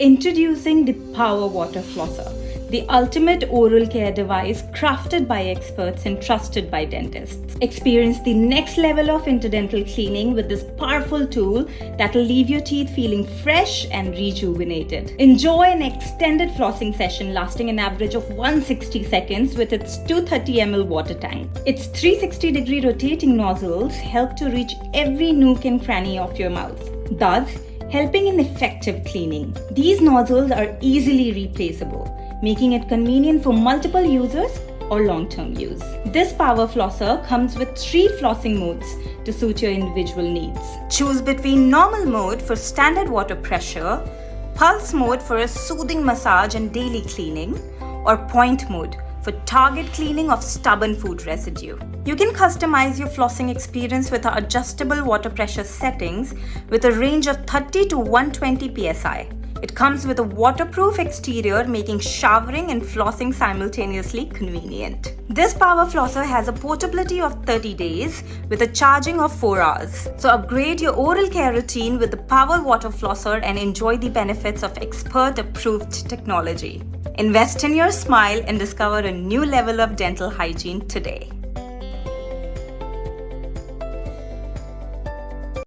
Introducing the Power Water Flosser, the ultimate oral care device crafted by experts and trusted by dentists. Experience the next level of interdental cleaning with this powerful tool that will leave your teeth feeling fresh and rejuvenated. Enjoy an extended flossing session lasting an average of 160 seconds with its 230 ml water tank. Its 360-degree rotating nozzles help to reach every nook and cranny of your mouth, thus helping in effective cleaning. These nozzles are easily replaceable, making it convenient for multiple users or long-term use. This Power Flosser comes with 3 flossing modes to suit your individual needs. Choose between normal mode for standard water pressure, pulse mode for a soothing massage and daily cleaning, or point mode for target cleaning of stubborn food residue. You can customize your flossing experience with our adjustable water pressure settings with a range of 30 to 120 psi. It comes with a waterproof exterior, making showering and flossing simultaneously convenient. This Power Flosser has a portability of 30 days with a charging of 4 hours. So upgrade your oral care routine with the Power Water Flosser and enjoy the benefits of expert-approved technology. Invest in your smile and discover a new level of dental hygiene today.